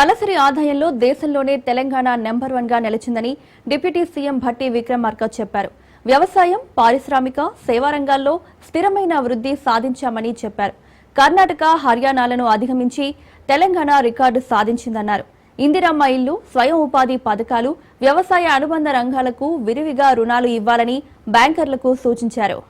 తలసరి ఆదాయంలో దేశంలోనే తెలంగాణ నెంబర్ 1 గా నిలిచిందని డిప్యూటీ సీఎం భట్టి విక్రమార్క చెప్పారు. వ్యవసాయం, పారిశ్రామిక, సేవా రంగాల్లో స్థిరమైన వృద్ధి సాధించామని చెప్పారు. కర్ణాటక, హర్యానాలను అధిగమించి తెలంగాణ రికార్డు సాధించిందన్నారు. ఇందిరమ్మ ఇల్లు, స్వయం ఉపాధి పథకాలు, వ్యవసాయ అనుబంధ రంగాలకు విరివిగా రుణాలు ఇవ్వాలని బ్యాంకర్లకు సూచించారు.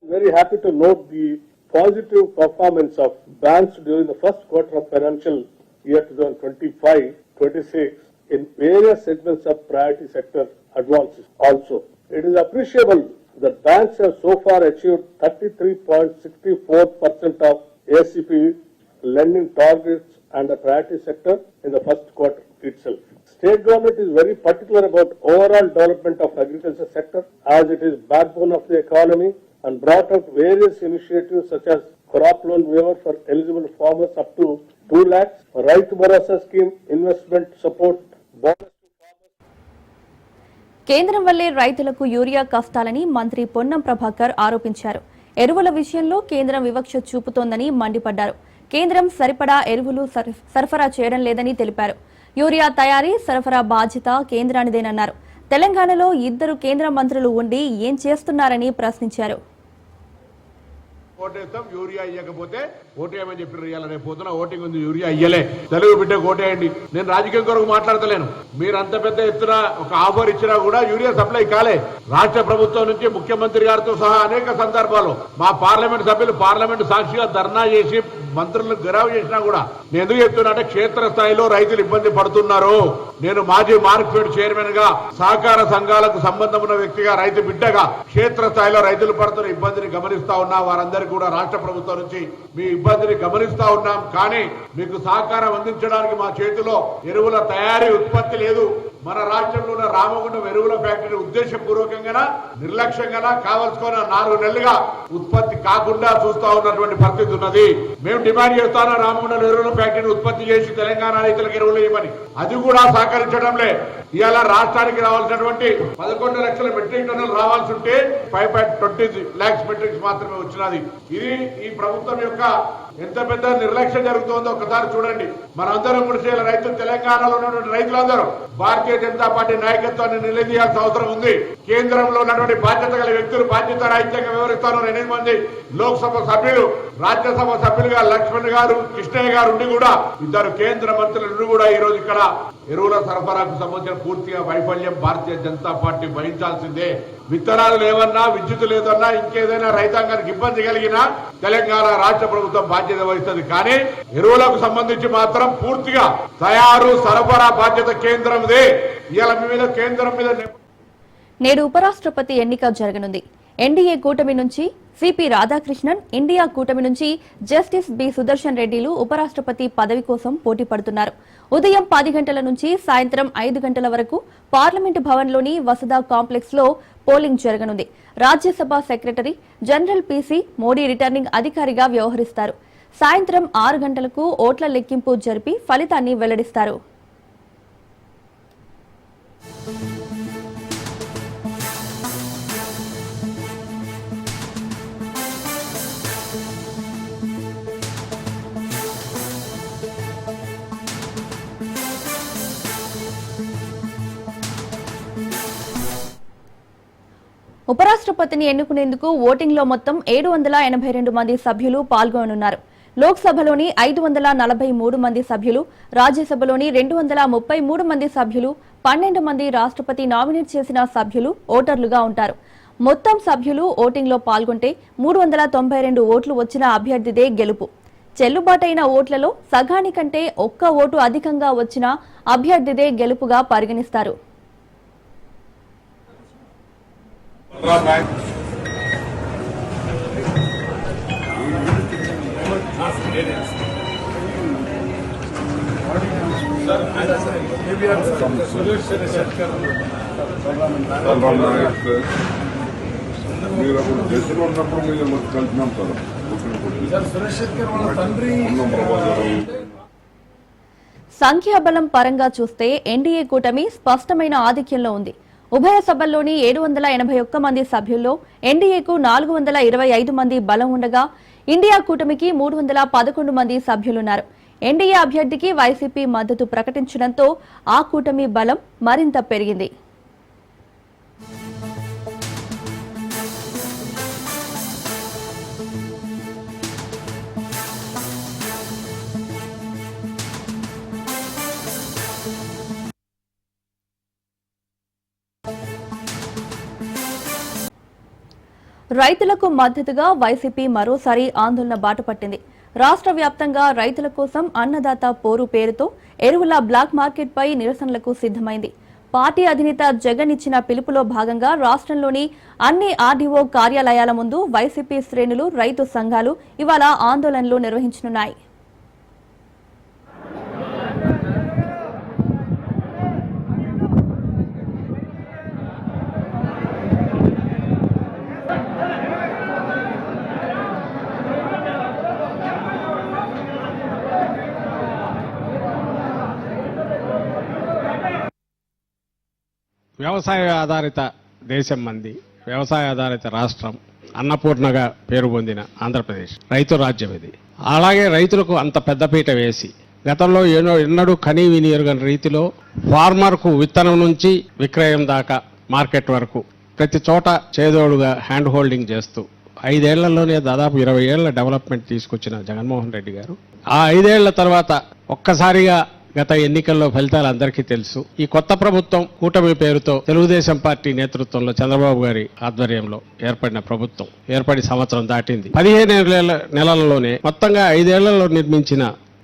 Very happy to note the positive performance of banks during the first quarter of financial year 2025-26 in various segments of priority sector advances. Also, it is appreciable that banks have so far achieved 33.64% of ACP lending targets and the priority sector in the first quarter itself. State government is very particular about overall development of agriculture sector as it is backbone of the economy and brought out various initiatives such as crop loan waiver for eligible farmers up to 2 lakhs, right Bharasa scheme, investment support, bonus to farmers. కేంద్రం వల్లే రైతులకు urea కష్టాలని మంత్రి పొన్నం ప్రభాకర్ ఆరోపించారు. ఎరువుల విషయంలో కేంద్రం వివక్ష చూపుతోందని మండిపడ్డారు. కేంద్రం సరిపడా ఎరువులు సరఫరా చేయడం లేదని తెలిపారు. యూరియా తయారీ, సరఫరా బాధ్యత కేంద్రానిదేనన్నారు. తెలంగాణలో 2 కేంద్ర మంత్రులు ఉండి ఏం చేస్తున్నారని ప్రశ్నించారు. ఓటేస్తాం, యూరియా ఇవ్వకపోతే ఓటేయమని చెప్పి రేపు పొద్దున ఓటింగ్ ఉంది, యూరియా ఇయ్యలే, తెలుగు బిడ్డకు ఓటేయండి. నేను రాజకీయం కొరకు మాట్లాడతలేను. మీరు అంత పెద్ద ఎత్తున ఒక ఆఫర్ ఇచ్చినా కూడా యూరియా సప్లై కాలే. రాష్ట్ర ప్రభుత్వం నుంచి ముఖ్యమంత్రి గారితో సహా అనేక సందర్భాలు మా పార్లమెంట్ సభ్యులు పార్లమెంట్ సాక్షిగా ధర్నా చేసి మంత్రులను గెరావు చేసినా కూడా నేను ఎందుకు చెప్తున్నా అంటే క్షేత్రస్థాయిలో రైతులు ఇబ్బంది పడుతున్నారు. నేను మాజీ మార్కెట్ చైర్మన్ గా సహకార సంఘాలకు సంబంధం ఉన్న వ్యక్తిగా రైతు బిడ్డగా క్షేత్రస్థాయిలో రైతులు పడుతున్న ఇబ్బందిని గమనిస్తా ఉన్నా. వారందరికీ కూడా రాష్ట్ర ప్రభుత్వం నుంచి మీ ఇబ్బందిని గమనిస్తా ఉన్నాం. కానీ మీకు సహకారం అందించడానికి మా చేతిలో ఎరువుల తయారీ ఉత్పత్తి లేదు. మన రాష్ట్రంలో ఉన్న రామగుండం ఎరువుల ఫ్యాక్టరీ ఉద్దేశపూర్వకంగా నిర్లక్ష్యంగా కావలసుకున్న 4 నెలలుగా ఉత్పత్తి కాకుండా చూస్తా ఉన్నటువంటి పరిస్థితి ఉన్నది. మేము డిమాండ్ చేస్తాను రామగుండం ఎరువుల ఫ్యాక్టరీని ఉత్పత్తి చేసి తెలంగాణ రైతులకు ఎరువులు ఇవ్వమని. అది కూడా సహకరించడంలే. ఇవాళ రాష్ట్రానికి రావాల్సినటువంటి 11 లక్షల మెట్రిక్ టన్నులు రావాల్సి ఉంటే 5.20 lakhs మెట్రిక్స్ మాత్రమే వచ్చినది. ఇది ఈ ప్రభుత్వం యొక్క ఎంత పెద్ద నిర్లక్ష్యం జరుగుతుందో ఒకసారి చూడండి. మనందరం కూడా చేయాలి. రైతులు, తెలంగాణలో ఉన్నటువంటి రైతులందరూ భారతీయ జనతా పార్టీ నాయకత్వాన్ని నిలదీయాల్సిన అవసరం ఉంది. కేంద్రంలో ఉన్నటువంటి బాధ్యత గల వ్యక్తులు బాధ్యత రాహిత్యంగా వివరిస్తాను. 8 మంది లోక్సభ సభ్యులు, రాజ్యసభ సభ్యులుగా లక్ష్మణ్ గారు, కృష్ణయ్య గారు ఉండి కూడా 2 కేంద్ర మంత్రులు కూడా ఈ రోజు ఇక్కడ ఎరువుల సరఫరాకు సంబంధించిన పూర్తిగా వైఫల్యం భారతీయ జనతా పార్టీ భరించాల్సిందే. విత్తనాలు లేవన్నా, విద్యుత్ లేదన్నా, ఇంకేదైనా రైతాంగానికి ఇబ్బంది కలిగినా తెలంగాణ రాష్ట్ర ప్రభుత్వం బాధ్యత వహిస్తుంది. కానీ ఎరువులకు సంబంధించి మాత్రం పూర్తిగా తయారు, సరఫరా బాధ్యత కేంద్రందే. ఇవాళ మీద కేంద్రం మీద నేడు ఉపరాష్ట్రపతి ఎన్నిక జరగనుంది. ఎన్డీఏ కూటమి నుంచి సిపి రాధాకృష్ణన్, ఇండియా కూటమి నుంచి జస్టిస్ బి సుదర్శన్ రెడ్డిలు ఉపరాష్ట్రపతి పదవి కోసం పోటీ పడుతున్నారు. ఉదయం 10 గంటల నుంచి సాయంత్రం 5 గంటల వరకు పార్లమెంటు భవన్లోని వసుధ కాంప్లెక్స్ లో పోలింగ్ జరగనుంది. Rajya Sabha secretary general PC Modi returning అధికారిగా వ్యవహరిస్తారు. సాయంత్రం 6 గంటలకు ఓట్ల లెక్కింపు జరిపి ఫలితాన్ని వెల్లడిస్తారు. ఉపరాష్ట్రపతిని ఎన్నుకునేందుకు ఓటింగ్ లో మొత్తం 782 మంది సభ్యులు పాల్గొననున్నారు. లోక్సభలోని 543 మంది సభ్యులు, రాజ్యసభలోని 233 మంది సభ్యులు, 12 మంది రాష్ట్రపతి నామినేట్ చేసిన సభ్యులు ఓటర్లుగా ఉంటారు. మొత్తం సభ్యులు ఓటింగ్ లో పాల్గొంటే 392 ఓట్లు వచ్చిన అభ్యర్థిదే గెలుపు. చెల్లుబాటైన ఓట్లలో సగానికంటే 1 ఓటు అధికంగా వచ్చిన అభ్యర్థిదే గెలుపుగా పరిగణిస్తారు. మీరు చేతిలో ఉన్నప్పుడు మీరు మొత్తం కలిపినాం సార్. సంఖ్యాబలం పరంగా చూస్తే ఎన్డీఏ కూటమి స్పష్టమైన ఆధిక్యంలో ఉంది. ఉభయ సభల్లోని 781 మంది సభ్యుల్లో ఎన్డీఏకు 425 మంది బలం ఉండగా ఇండియా కూటమికి 311 మంది సభ్యులున్నారు. ఎన్డీఏ అభ్యర్థికి వైసీపీ మద్దతు ప్రకటించడంతో ఆ కూటమి బలం మరింత పెరిగింది. రైతులకు మద్దతుగా వైసీపీ మరోసారి ఆందోళన బాటపట్టింది. రాష్ట్ర వ్యాప్తంగా రైతుల కోసం అన్నదాత పోరు పేరుతో ఎరువుల బ్లాక్ మార్కెట్ పై నిరసనలకు సిద్ధమైంది. పార్టీ అధినేత జగన్ ఇచ్చిన పిలుపులో భాగంగా రాష్ట్రంలోని అన్ని ఆర్డీఓ కార్యాలయాల ముందు వైసీపీ శ్రేణులు, రైతు సంఘాలు ఇవాళ ఆందోళనలు నిర్వహించనున్నాయి. వ్యవసాయ ఆధారిత దేశం మంది, వ్యవసాయ ఆధారిత రాష్ట్రం, అన్నపూర్ణగా పేరు పొందిన ఆంధ్రప్రదేశ్ రైతు రాజ్యం ఇది. అలాగే రైతులకు అంత పెద్దపీట వేసి గతంలో ఎన్నడూ కనీ విని ఎరుగని రీతిలో ఫార్మర్కు విత్తనం నుంచి విక్రయం దాకా మార్కెట్ వరకు ప్రతి చోట చేదోడుగా హ్యాండ్ హోల్డింగ్ చేస్తూ 5 ఏళ్లలోనే దాదాపు 20 ఏళ్ల డెవలప్మెంట్ తీసుకొచ్చిన జగన్మోహన్ రెడ్డి గారు ఆ 5 ఏళ్ల తర్వాత ఒక్కసారిగా గత ఎన్నికల్లో ఫలితాలు అందరికీ తెలుసు. ఈ కొత్త ప్రభుత్వం కూటమి పేరుతో తెలుగుదేశం పార్టీ నేతృత్వంలో చంద్రబాబు గారి ఆధ్వర్యంలో ఏర్పడిన ప్రభుత్వం ఏర్పడి సంవత్సరం దాటింది. 15 నెలల్లోనే మొత్తంగా 5 ఏళ్లలో నిర్మించిన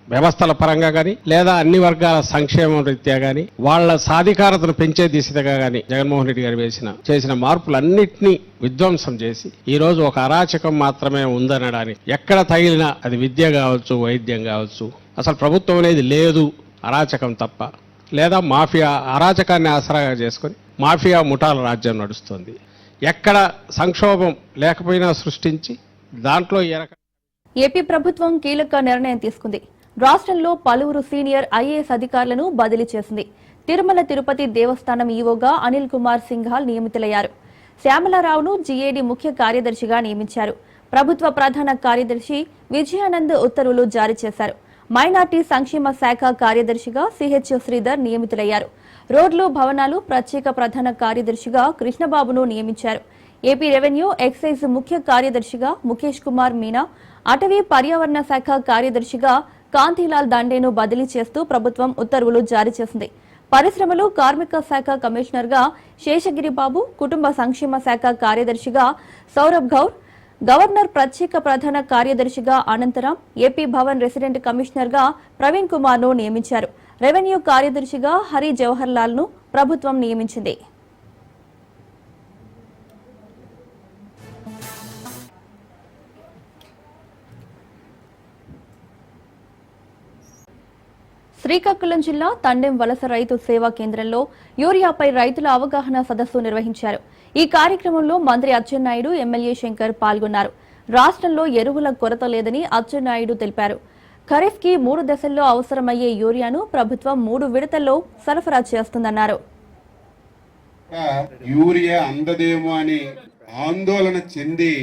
వ్యవస్థల పరంగా గాని లేదా అన్ని వర్గాల సంక్షేమం రీత్యా గాని వాళ్ళ సాధికారతను పెంచే దిశగా గాని జగన్మోహన్ రెడ్డి గారు చేసిన మార్పులన్నింటినీ విధ్వంసం చేసి ఈ రోజు ఒక అరాచకం మాత్రమే ఉందనడానికి ఎక్కడ తగిలినా అది విద్య కావచ్చు, వైద్యం కావచ్చు, అసలు ప్రభుత్వం అనేది లేదు, అరాచకం తప్ప, లేదా మాఫియా అరాచకాన్ని ఆసరాగా చేసుకొని మాఫియా ముఠాల రాజ్యం నడుస్తుంది. ఎక్కడ సంక్షోభం లేకపోయినా సృష్టించి దాంట్లో ఏపీ ప్రభుత్వం కీలక నిర్ణయం తీసుకుంది. రాష్ట్రంలో పలువురు సీనియర్ ఐఏఎస్ అధికారులను బదిలీ చేసింది. తిరుమల తిరుపతి దేవస్థానం ఈవోగా అనిల్ కుమార్ సింఘాల్ నియమితులయ్యారు. శ్యామలారావును జీఏడీ ముఖ్య కార్యదర్శిగా నియమించారు. ప్రభుత్వ ప్రధాన కార్యదర్శి విజయానంద్ ఉత్తర్వులు జారీ చేశారు. మైనార్టీ సంక్షేమ శాఖ కార్యదర్శిగా సిహెచ్ శ్రీధర్ నియమితులయ్యారు. రోడ్లు, భవనాలు ప్రత్యేక ప్రధాన కార్యదర్శిగా కృష్ణబాబును నియమించారు. ఏపీ రెవెన్యూ, ఎక్సైజ్ ముఖ్య కార్యదర్శిగా ముఖేష్ కుమార్ మీనా, అటవీ పర్యావరణ శాఖ కార్యదర్శిగా కాంతిలాల్ దండేను బదిలీ చేస్తూ ప్రభుత్వం ఉత్తర్వులు జారీ చేసింది. పరిశ్రమలు, కార్మిక శాఖ కమిషనర్గా శేషగిరిబాబు, కుటుంబ సంక్షేమ శాఖ కార్యదర్శిగా సౌరభ్ గౌర్, గవర్నర్ ప్రత్యేక ప్రధాన కార్యదర్శిగా అనంతరాం, ఏపీ భవన్ రెసిడెంట్ కమిషనర్గా ప్రవీణ్ కుమార్ను నియమించారు. రెవెన్యూ కార్యదర్శిగా హరి జవహర్ లాల్ ను ప్రభుత్వం నియమించింది. శ్రీకాకుళం జిల్లా తండెం వలస రైతు సేవా కేంద్రంలో యూరియాపై రైతుల అవగాహన సదస్సు నిర్వహించారు. ఈ కార్యక్రమంలో మంత్రి అచ్చెన్నాయుడు, ఎమ్మెల్యే శంకర్ పాల్గొన్నారు. రాష్ట్రంలో ఎరువుల కొరత లేదని అచ్చెన్నాయుడు తెలిపారు. ఖరీఫ్ కి 3 దశల్లో అవసరమయ్యే యూరియాను ప్రభుత్వం 3 విడతల్లో సరఫరా చేస్తుందన్నారు. యూరియా అందదేమో అని ఆందోళన చెంది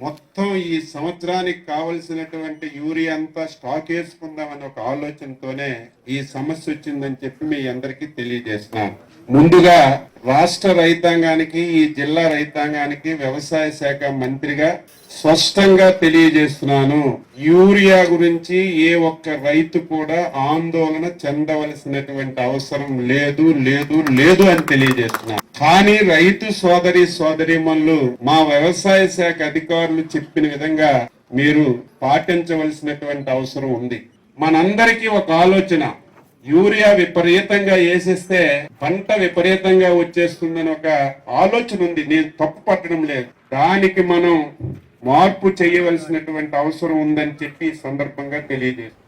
మొత్తం ఈ సంవత్సరానికి కావలసినటువంటి యూరియా అంతా స్టాక్ వేసుకుందామని ఒక ఆలోచనతోనే ఈ సమస్య వచ్చిందని చెప్పి మీ అందరికీ తెలియజేస్తున్నాను. ముందుగా రాష్ట్ర రైతాంగానికి, ఈ జిల్లా రైతాంగానికి వ్యవసాయ శాఖ మంత్రిగా స్పష్టంగా తెలియజేస్తున్నాను, యూరియా గురించి ఏ ఒక్క రైతు కూడా ఆందోళన చెందవలసినటువంటి అవసరం లేదు లేదు లేదు అని తెలియజేస్తున్నాను. కానీ రైతు సోదరీమణులు, మా వ్యవసాయ శాఖ అధికారులు చెప్పిన విధంగా మీరు పాటించవలసినటువంటి అవసరం ఉంది. మనందరికీ ఒక ఆలోచన, యూరియా విపరీతంగా వేసేస్తే పంట విపరీతంగా వచ్చేస్తుందని ఒక ఆలోచన ఉంది. నేను తప్పు పట్టడం లేదు. దానికి మనం మార్పు చేయవలసినటువంటి అవసరం ఉందని చెప్పి ఈ సందర్భంగా తెలియజేస్తాను.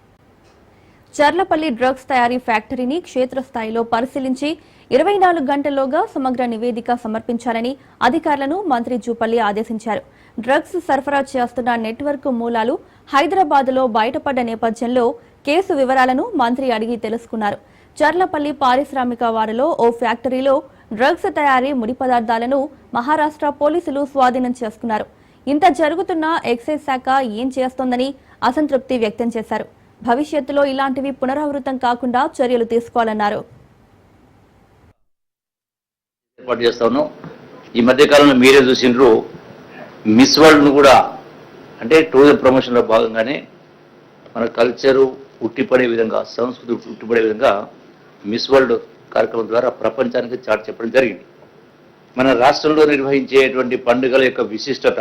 చర్లపల్లి డ్రగ్స్ తయారీ ఫ్యాక్టరీని క్షేత్రస్థాయిలో పరిశీలించి 24 గంటల్లోగా సమగ్ర నివేదిక సమర్పించాలని అధికారులను మంత్రి జూపల్లి ఆదేశించారు. డ్రగ్స్ సరఫరా చేస్తున్న నెట్వర్క్ మూలాలు హైదరాబాద్లో బయటపడ్డ నేపథ్యంలో కేసు వివరాలను మంత్రి అడిగి తెలుసుకున్నారు. చర్లపల్లి పారిశ్రామిక వాడలో ఓ ఫ్యాక్టరీలో డ్రగ్స్ తయారీ ముడి పదార్థాలను మహారాష్ట్ర పోలీసులు స్వాధీనం చేసుకున్నారు. ఇంత జరుగుతున్నా ఎక్సైజ్ శాఖ ఏం చేస్తోందని అసంతృప్తి వ్యక్తం చేశారు. భవిష్యత్తులో ఇలాంటివి పునరావృతం కాకుండా చర్యలు తీసుకోవాలన్నారు. ఏర్పాటు చేస్తాను. ఈ మధ్య కాలంలో మీరే చూసిండ్రు, మిస్ వరల్డ్ ను కూడా అంటే టూరిజం ప్రమోషన్ లో భాగంగానే మన కల్చరు ఉట్టిపడే విధంగా, సంస్కృతి ఉట్టిపడే విధంగా మిస్ వరల్డ్ కార్యక్రమం ద్వారా ప్రపంచానికి చాటి చెప్పడం జరిగింది. మన రాష్ట్రంలో నిర్వహించేటువంటి పండుగల యొక్క విశిష్టత,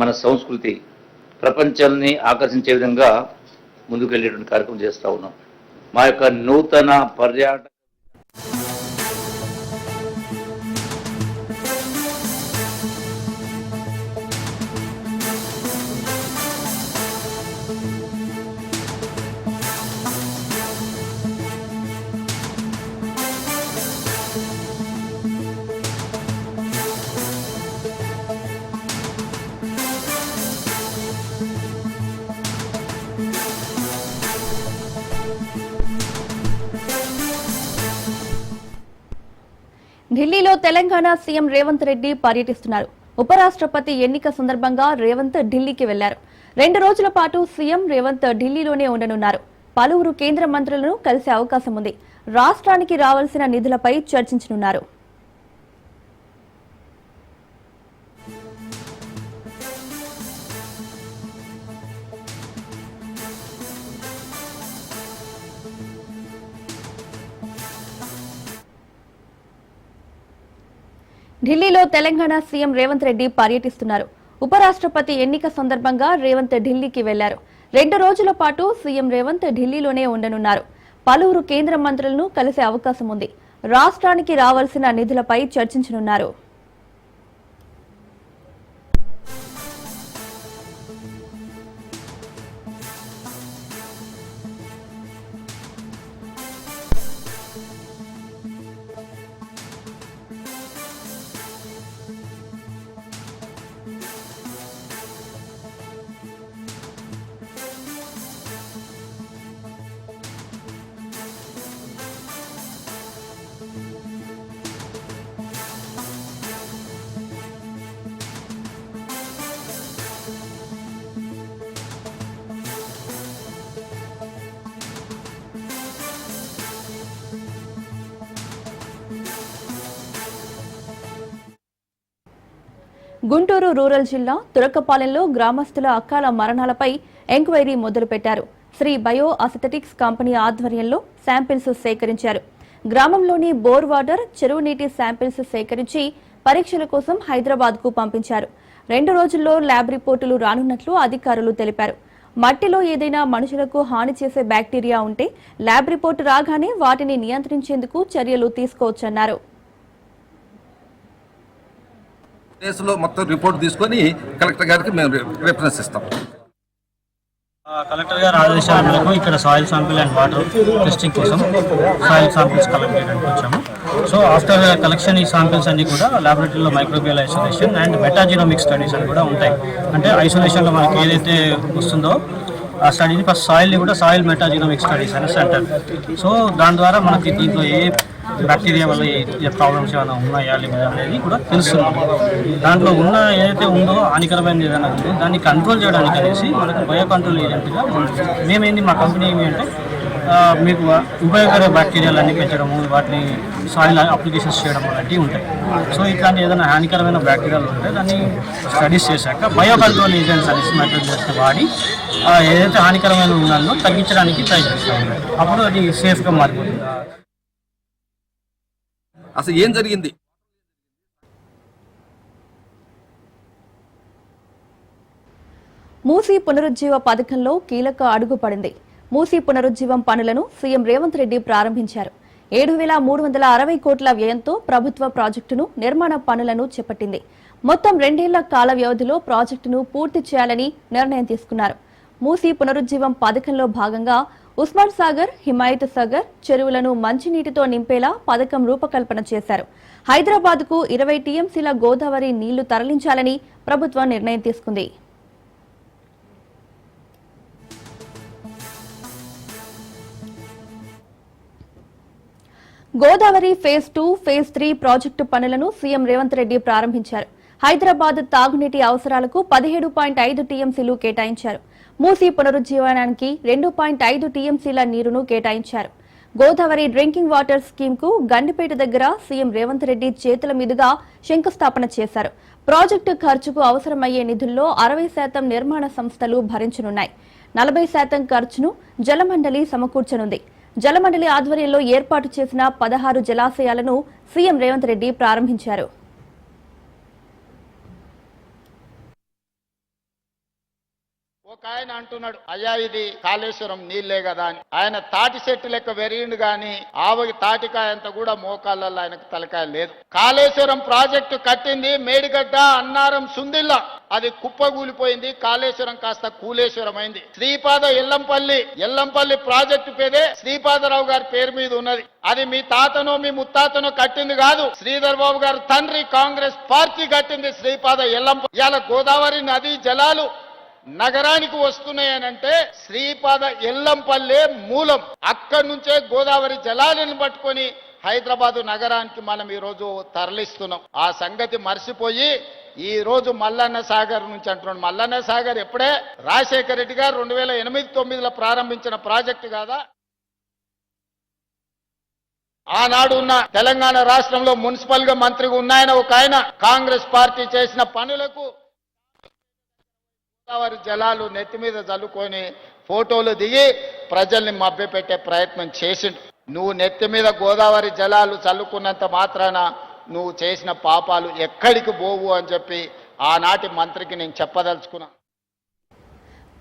మన సంస్కృతి ప్రపంచాన్ని ఆకర్షించే విధంగా ముందుకెళ్ళేటువంటి కార్యక్రమం చేస్తూ ఉన్నాం. మా యొక్క నూతన పర్యాటక ఢిల్లీలో తెలంగాణ సీఎం రేవంత్ రెడ్డి పర్యటిస్తున్నారు. ఉపరాష్ట్రపతి ఎన్నిక సందర్భంగా రేవంత్ ఢిల్లీకి వెళ్లారు. 2 రోజుల పాటు సీఎం రేవంత్ ఢిల్లీలోనే ఉండనున్నారు. పలువురు కేంద్ర మంత్రులను కలిసే అవకాశం ఉంది. రాష్ట్రానికి రావాల్సిన నిధులపై చర్చించనున్నారు. ఢిల్లీలో తెలంగాణ సీఎం రేవంత్ రెడ్డి పర్యటిస్తున్నారు. ఉపరాష్ట్రపతి ఎన్నిక సందర్భంగా రేవంత్ ఢిల్లీకి వెళ్లారు. 2 రోజుల పాటు సీఎం రేవంత్ ఢిల్లీలోనే ఉండనున్నారు. పలువురు కేంద్ర మంత్రులను కలిసే అవకాశం ఉంది. రాష్ట్రానికి రావాల్సిన నిధులపై చర్చించనున్నారు. గుంటూరు రూరల్ జిల్లా తురకపాలెంలో గ్రామస్తుల అకాల మరణాలపై ఎంక్వైరీ మొదలుపెట్టారు. శ్రీ బయో అసెథెటిక్స్ కంపెనీ ఆధ్వర్యంలో శాంపిల్స్ సేకరించారు. గ్రామంలోని బోర్ వాటర్, చెరువు నీటి శాంపిల్స్ సేకరించి పరీక్షల కోసం హైదరాబాద్కు పంపించారు. 2 రోజుల్లో ల్యాబ్ రిపోర్టులు రానున్నట్లు అధికారులు తెలిపారు. మట్టిలో ఏదైనా మనుషులకు హాని చేసే బ్యాక్టీరియా ఉంటే ల్యాబ్ రిపోర్టు రాగానే వాటిని నియంత్రించేందుకు చర్యలు తీసుకోవచ్చన్నారు. కేసులో మొత్తం రిపోర్ట్ తీసుకొని కలెక్టర్ గారికి మేము రిఫరెన్స్ ఇస్తాం. కలెక్టర్ గారి ఆదేశాల మేరకు ఇక్కడ soil sample and water testing కోసం సాయిల్ శాంపిల్స్ కలెక్ట్ చేయడానికి వచ్చాము. సో ఆఫ్టర్ కలెక్షన్ ఈ శాంపిల్స్ అన్ని కూడా ల్యాబొరేటరీలో మైక్రోబియల్ ఐసోలేషన్ అండ్ మెటాజినోమిక్ స్టడీస్ అని కూడా ఉంటాయి. అంటే ఐసోలేషన్లో మనకి ఏదైతే వస్తుందో ఆ స్టడీని ఫస్ట్ సాయిల్ని కూడా సాయిల్ మెటాజినోమిక్ స్టడీస్ అనేసి అంటారు. సో దాని ద్వారా మనకి దీంట్లో ఏ బ్యాక్టీరియా వల్ల ఏ ప్రాబ్లమ్స్ ఏమైనా ఉన్నాయా లేదా అనేది కూడా తెలుస్తుంది. దాంట్లో ఉన్న ఏదైతే ఉందో హానికరమైన ఏదైనా ఉందో దాన్ని కంట్రోల్ చేయడానికి అనేసి మనకు బయో కంట్రోల్ ఏజెంట్గా మేమేంది మా కంపెనీ ఏమి అంటే మీకు ఉపయోగకర బ్యాక్టీరియాలన్నీ పెంచడము, వాటిని సాయిల్ అప్లికేషన్స్ చేయడం అలాంటివి ఉంటాయి. సో ఇట్లాంటి ఏదైనా హానికరమైన బ్యాక్టీరియాలు ఉంటే దాన్ని స్టడీస్ చేశాక బయో కంట్రోల్ ఏజెంట్స్ అనేసి మెథడ్స్ వాడి ఏదైతే హానికరమైన ఉండాలో తగ్గించడానికి ప్రయత్నిస్తాం. అప్పుడు అది సేఫ్గా మారిపోతుంది. అసలు ఏం జరిగింది? మూసీ పునరుజ్జీవ పథకంలో కీలక అడుగు పడింది. మూసీ పునరుజ్జీవం పనులను సీఎం రేవంత్ రెడ్డి ప్రారంభించారు. 7,360 కోట్ల వ్యయంతో ప్రభుత్వ ప్రాజెక్టును నిర్మాణ పనులను చేపట్టింది. మొత్తం 2 ఏళ్ల కాల వ్యవధిలో ప్రాజెక్టును పూర్తి చేయాలని నిర్ణయం తీసుకున్నారు. మూసీ పునరుజ్జీవం పథకంలో భాగంగా ఉస్మాన్ సాగర్, హిమాయత్ సాగర్ చెరువులను మంచినీటితో నింపేలా పథకం రూపకల్పన చేశారు. హైదరాబాద్కు 20 టీఎంసీల గోదావరి నీళ్లు తరలించాలని ప్రభుత్వం నిర్ణయం తీసుకుంది. గోదావరి ఫేజ్ 2, ఫేజ్ 3 ప్రాజెక్టు పనులను సీఎం రేవంత్ రెడ్డి ప్రారంభించారు. హైదరాబాద్ తాగునీటి అవసరాలకు 17.5 టీఎంసీలు కేటాయించారు. మూసీ పునరుజ్జీవనానికి 2.5 టీఎంసీల నీరును కేటాయించారు. గోదావరి డ్రింకింగ్ వాటర్ స్కీమ్ కు గండిపేట దగ్గర సీఎం రేవంత్ రెడ్డి చేతుల మీదుగా శంకుస్థాపన చేశారు. ప్రాజెక్టు ఖర్చుకు అవసరమయ్యే నిధుల్లో 60% నిర్మాణ సంస్థలు భరించనున్నాయి. 40% ఖర్చును జలమండలి సమకూర్చనుంది. జలమండలి ఆధ్వర్యంలో ఏర్పాటు చేసిన 16 జలాశయాలను సీఎం రేవంత్ రెడ్డి ప్రారంభించారు. ఒక ఆయన అంటున్నాడు, అయ్యా ఇది కాళేశ్వరం నీళ్లే కదా అని. ఆయన తాటి చెట్టు లెక్క వెరిగిండు గాని ఆవకి తాటికాయంత కూడా మోకాళ్ళల్లో ఆయనకు తలకాయ లేదు. కాళేశ్వరం ప్రాజెక్టు కట్టింది మేడిగడ్డ, అన్నారం, సుందిల్లా. అది కుప్పగూలిపోయింది. కాళేశ్వరం కాస్త కూలేశ్వరం అయింది. శ్రీపాద ఎల్లంపల్లి ప్రాజెక్టు పేరే శ్రీపాదరావు గారి పేరు మీద ఉన్నది. అది మీ తాతనో మీ ముత్తాతనో కట్టింది కాదు. శ్రీధర్ బాబు గారు తండ్రి కాంగ్రెస్ పార్టీ కట్టింది శ్రీపాద ఎల్లంపల్లి. ఇవాళ గోదావరి నదీ జలాలు నగరానికి వస్తున్నాయనంటే శ్రీపాద ఎల్లంపల్లె మూలం. అక్కడి నుంచే గోదావరి జలాలను పట్టుకొని హైదరాబాదు నగరానికి మనం ఈ రోజు తరలిస్తున్నాం. ఆ సంగతి మర్చిపోయి ఈ రోజు మల్లన్న సాగర్ నుంచి అంటున్నాడు. మల్లన్న సాగర్ ఎప్పుడే రాజశేఖర రెడ్డి గారు 2008-9లో ప్రారంభించిన ప్రాజెక్టు కాదా? ఆనాడు ఉన్న తెలంగాణ రాష్ట్రంలో మున్సిపల్ గా మంత్రిగా ఉన్నాయన ఒక ఆయన కాంగ్రెస్ పార్టీ చేసిన పనులకు గోదావరి జలాలు నెత్తి మీద చల్లుకొని ఫోటోలు దిగి ప్రజల్ని మభ్యపెట్టే ప్రయత్నం చేసిండు. నువ్వు నెత్తి మీద గోదావరి జలాలు చల్లుకున్నంత మాత్రాన నువ్వు చేసిన పాపాలు ఎక్కడికి పోవు అని చెప్పి ఆనాటి మంత్రికి నేను చెప్పదలుచుకున్నా.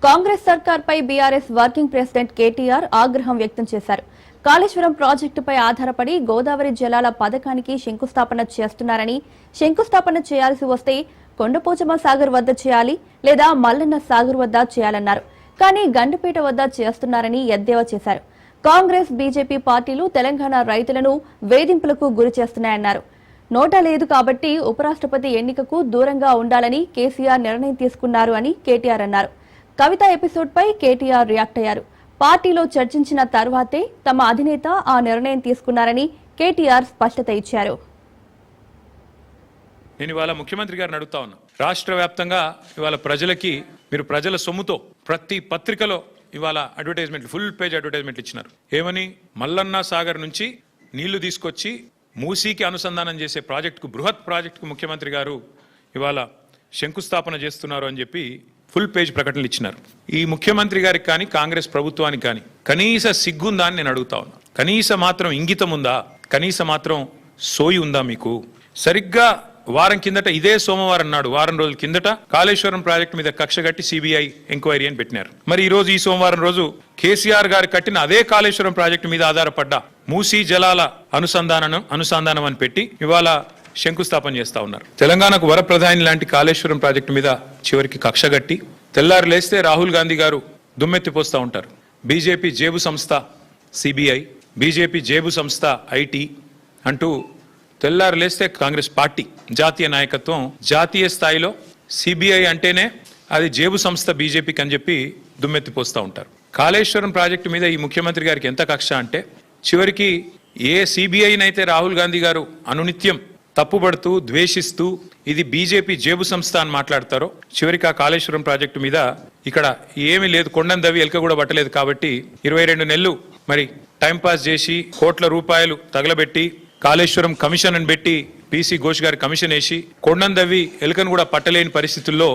కాంగ్రెస్ సర్కార్పై బీఆర్ఎస్ వర్కింగ్ ప్రెసిడెంట్ కేటీఆర్ ఆగ్రహం వ్యక్తం చేశారు. కాళేశ్వరం ప్రాజెక్టుపై ఆధారపడి గోదావరి జలాల పథకానికి శంకుస్థాపన చేస్తున్నారని, శంకుస్థాపన చేయాల్సి వస్తే కొండపోచమ్మ సాగర్ వద్ద చేయాలి లేదా మల్లన్న సాగర్ వద్ద చేయాలన్నారు. కానీ గండిపేట వద్ద చేస్తున్నారని ఎద్దేవా చేశారు. కాంగ్రెస్, బీజేపీ పార్టీలు తెలంగాణ రైతులను వేధింపులకు గురి చేస్తున్నాయన్నారు. నోటా లేదు కాబట్టి ఉపరాష్ట్రపతి ఎన్నికకు దూరంగా ఉండాలని కేసీఆర్ నిర్ణయం తీసుకున్నారు అని కేటీఆర్ అన్నారు. కవిత ఎపిసోడ్పై కేటీఆర్ రియాక్ట్ అయ్యారు. పార్టీలో చర్చించిన తర్వాతే తమ అధినేత ఆ నిర్ణయం తీసుకున్నారని కేటీఆర్ స్పష్టత ఇచ్చారు. నేను ఇవాళ ముఖ్యమంత్రి గారిని అడుగుతా ఉన్నా, రాష్ట్ర వ్యాప్తంగా ఇవాళ ప్రజలకి మీరు ప్రజల సొమ్ముతో ప్రతి పత్రికలో ఇవాళ అడ్వర్టైజ్మెంట్లు, ఫుల్ పేజ్ అడ్వర్టైజ్మెంట్లు ఇచ్చినారు. ఏమని? మల్లన్న సాగర్ నుంచి నీళ్లు తీసుకొచ్చి మూసీకి అనుసంధానం చేసే ప్రాజెక్టుకు, బృహత్ ప్రాజెక్టుకు ముఖ్యమంత్రి గారు ఇవాళ శంకుస్థాపన చేస్తున్నారు అని చెప్పి ఫుల్ పేజ్ ప్రకటనలు ఇచ్చినారు. ఈ ముఖ్యమంత్రి గారికి కానీ కాంగ్రెస్ ప్రభుత్వానికి కానీ కనీస సిగ్గుందా అని నేను అడుగుతా ఉన్నా. కనీస మాత్రం ఇంగితం ఉందా? కనీస మాత్రం సోయి ఉందా మీకు? సరిగ్గా వారం కిందట, ఇదే సోమవారం నాడు, వారం రోజుల కిందట కాళేశ్వరం ప్రాజెక్టు మీద కక్ష కట్టి సిబిఐ ఎంక్వైరీ అని పెట్టినారు. మరి ఈ రోజు, ఈ సోమవారం రోజు కేసీఆర్ గారు కట్టిన అదే కాళేశ్వరం ప్రాజెక్టు మీద ఆధారపడ్డ మూసీ జలాల అనుసంధానం అని పెట్టి ఇవాళ శంకుస్థాపన చేస్తా ఉన్నారు. తెలంగాణకు వరప్రధాని లాంటి కాళేశ్వరం ప్రాజెక్టు మీద చివరికి కక్ష కట్టి తెల్లారు లేస్తే రాహుల్ గాంధీ గారు దుమ్మెత్తిపోస్తూ ఉంటారు. బీజేపీ జేబు సంస్థ సిబిఐ, బీజేపీ జేబు సంస్థ ఐటీ అంటూ తెల్లారు లేస్తే కాంగ్రెస్ పార్టీ జాతీయ నాయకత్వం జాతీయ స్థాయిలో సిబిఐ అంటేనే అది జేబు సంస్థ బీజేపీకి అని చెప్పి దుమ్మెత్తిపోస్తూ ఉంటారు. కాళేశ్వరం ప్రాజెక్టు మీద ఈ ముఖ్యమంత్రి గారికి ఎంత కక్ష అంటే చివరికి ఏ సిబిఐనైతే రాహుల్ గాంధీ గారు అనునిత్యం తప్పుపడుతూ, ద్వేషిస్తూ ఇది బీజేపీ జేబు సంస్థ అని మాట్లాడతారో, చివరికి ఆ కాళేశ్వరం ప్రాజెక్టు మీద ఇక్కడ ఏమీ లేదు, కొండను దవ్వి ఎలక కూడా పట్టలేదు కాబట్టి 22 నెలలు మరి టైంపాస్ చేసి కోట్ల రూపాయలు తగలబెట్టి కాళేశ్వరం కమిషన్ అని పెట్టి పీసీ ఘోష్ గారి కమిషన్ వేసి కొండను దవ్వి ఎలుకను కూడా పట్టలేని పరిస్థితుల్లో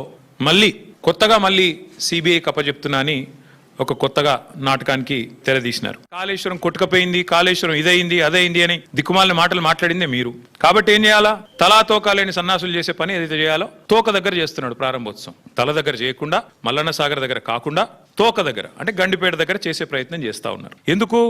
కొత్తగా మళ్ళీ సిబిఐ కప్పచెప్తున్నా అని ఒక కొత్తగా నాటకానికి తెరదీసినారు. కాళేశ్వరం కొట్టుకపోయింది, కాళేశ్వరం ఇదైంది అదైంది అని దిక్కుమాలిన మాటలు మాట్లాడిందే మీరు. కాబట్టి ఏం చేయాలా? తలా తోక లేని సన్నాసులు చేసే పని ఏదైతే చేయాలో తోక దగ్గర చేస్తున్నాడు ప్రారంభోత్సవం. తల దగ్గర చేయకుండా, మల్లన్న సాగర్ దగ్గర కాకుండా తోక దగ్గర అంటే గండిపేట దగ్గర చేసే ప్రయత్నం చేస్తా ఉన్నారు. ఎందుకు?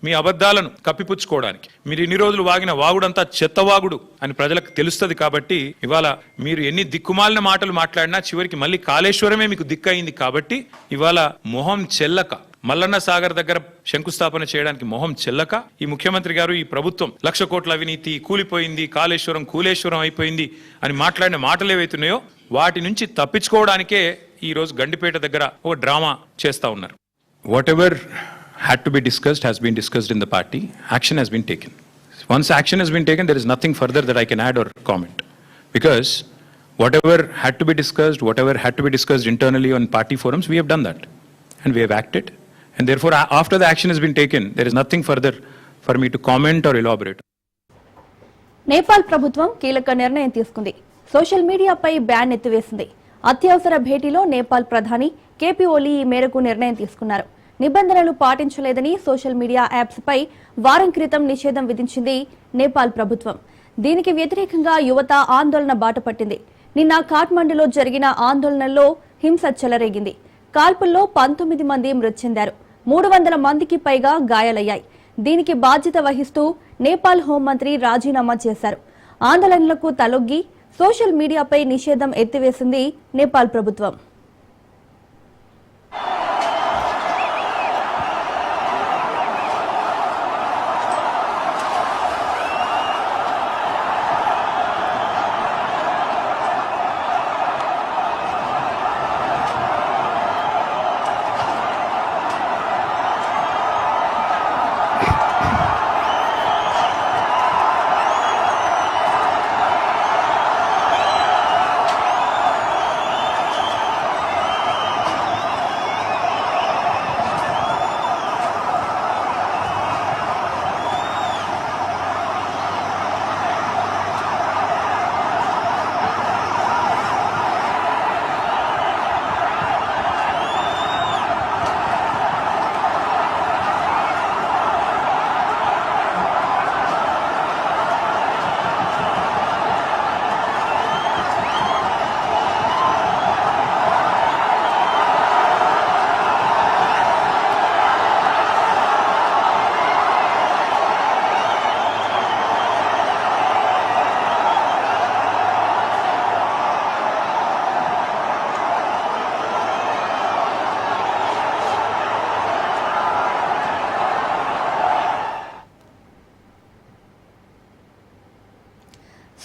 మీ అబద్ధాలను కప్పిపుచ్చుకోవడానికి. మీరు ఇన్ని రోజులు వాగిన వాగుడంతా చెత్తవాగుడు అని ప్రజలకు తెలుస్తుంది. కాబట్టి ఇవాళ మీరు ఎన్ని దిక్కుమాలిన మాటలు మాట్లాడినా చివరికి మళ్ళీ కాళేశ్వరమే మీకు దిక్కయింది. కాబట్టి ఇవాళ మొహం చెల్లక మల్లన్న సాగర్ దగ్గర శంకుస్థాపన చేయడానికి మొహం చెల్లక ఈ ముఖ్యమంత్రి గారు, ఈ ప్రభుత్వం 1,00,000 కోట్ల అవినీతి, కూలిపోయింది, కూలేశ్వరం అయిపోయింది అని మాట్లాడిన మాటలు ఏవైతున్నాయో వాటి నుంచి తప్పించుకోవడానికే ఈ రోజు గండిపేట దగ్గర ఒక డ్రామా చేస్తా ఉన్నారు. What ever had to be discussed has been discussed in the party. Action has been taken. Once action has been taken, there is nothing further that I can add or comment. Because whatever had to be discussed internally on party forums, we have done that. And we have acted. And therefore, after the action has been taken, there is nothing further for me to comment or elaborate. Nepal ప్రభుత్వం కీలక నిర్ణయం తీసుకుంది. Social మీడియాపై ban ఎత్తివేసింది. అత్యవసర భేటీలో నేపాల్ ప్రధాని KP ఓలీ ఈ మేరకు నిర్ణయం తీసుకున్నారు. నిబంధనలు పాటించలేదని సోషల్ మీడియా యాప్స్ పై వారం క్రితం నిషేధం విధించింది నేపాల్ ప్రభుత్వం. దీనికి వ్యతిరేకంగా యువత ఆందోళన బాటపట్టింది. నిన్న కాఠ్మండూలో జరిగిన ఆందోళనల్లో హింస చెలరేగింది. కాల్పుల్లో 19 మంది మృతి చెందారు. 300 మందికి పైగా గాయాలయ్యాయి. దీనికి బాధ్యత వహిస్తూ నేపాల్ హోంమంత్రి రాజీనామా చేశారు. ఆందోళనలకు తలొగ్గి సోషల్ మీడియాపై నిషేధం ఎత్తివేసింది నేపాల్ ప్రభుత్వం.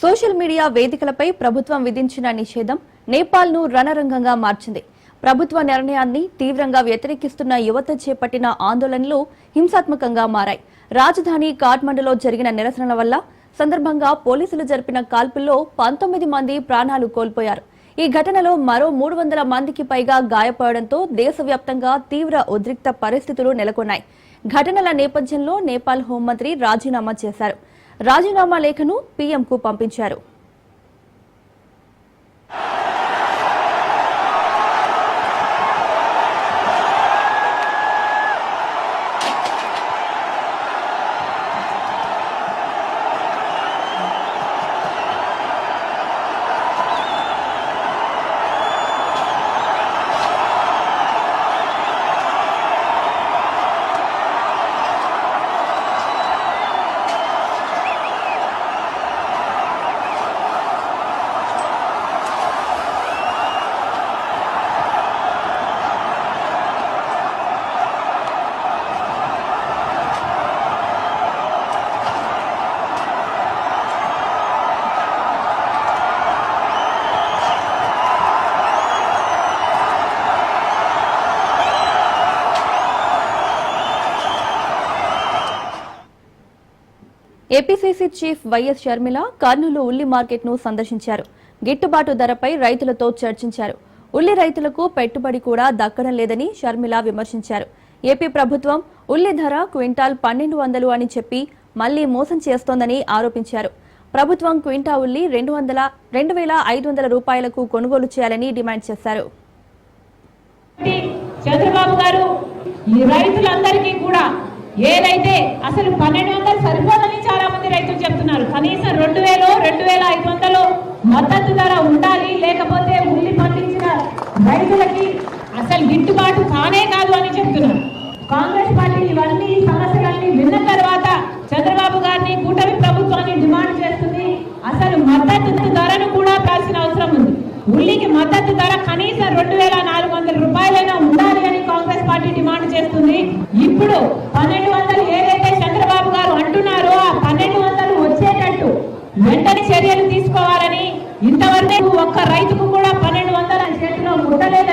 సోషల్ మీడియా వేదికలపై ప్రభుత్వం విధించిన నిషేధం నేపాల్ను రణరంగంగా మార్చింది. ప్రభుత్వ నిర్ణయాన్ని తీవ్రంగా వ్యతిరేకిస్తున్న యువత చేపట్టిన ఆందోళనలు హింసాత్మకంగా మారాయి. రాజధాని కాఠ్మండూలో జరిగిన నిరసనల వల్ల సందర్భంగా పోలీసులు జరిపిన కాల్పుల్లో 19 మంది ప్రాణాలు కోల్పోయారు. ఈ ఘటనలో మరో 300 మందికి పైగా గాయపడడంతో దేశవ్యాప్తంగా తీవ్ర ఉద్రిక్త పరిస్థితులు నెలకొన్నాయి. ఘటనల నేపథ్యంలో నేపాల్ హోంమంత్రి రాజీనామా చేశారు. రాజీనామా లేఖను పీఎంకు పంపించారు. APCC chief YS Sharmila Kurnool ఉల్లి మార్కెట్ను సందర్శించారు. గిట్టుబాటు ధరపై రైతులతో చర్చించారు. ఉల్లి రైతులకు పెట్టుబడి కూడా దక్కడం లేదని షర్మిల విమర్శించారు. ఏపీ ప్రభుత్వం ఉల్లి ధర క్వింటాల్ 1200 అని చెప్పి మళ్లీ మోసం చేస్తోందని ఆరోపించారు. ప్రభుత్వం క్వింటా ఉల్లి 2,500 రూపాయలకు కొనుగోలు చేయాలని డిమాండ్ చేశారు. చంద్రబాబు గారు ఈ రైతులందరికీ కూడా ఏదైతే అసలు 1200 సరిపోదని చాలా మంది రైతులు చెప్తున్నారు. కనీసం 2000, 2500 మద్దతు ధర ఉండాలి, లేకపోతే ఉల్లి పండించిన రైతులకి అసలు గిట్టుబాటు కానే కాదు అని చెప్తున్నారు. కాంగ్రెస్ పార్టీ ఇవన్నీ సమస్యలన్నీ విన్న తర్వాత చంద్రబాబు గారిని కూటమి ప్రభుత్వాన్ని డిమాండ్ చేస్తుంది. అసలు మద్దతు ధరను కూడా కాల్సిన అవసరం ఉంది. ఉల్లికి మద్దతు ధర కనీసం 2,400 రూపాయలైనా ఉండాలి అని కాంగ్రెస్ పార్టీ డిమాండ్ చేస్తుంది. ఇప్పుడు 1200 ఏదైతే చంద్రబాబు గారు అంటున్నారో ఆ 1200 వచ్చేటట్టు వెంటనే చర్యలు తీసుకోవాలని, ఇంతవరకు ఒక్క రైతుకు కూడా 1200 చేతిలో ముట్టలేదు.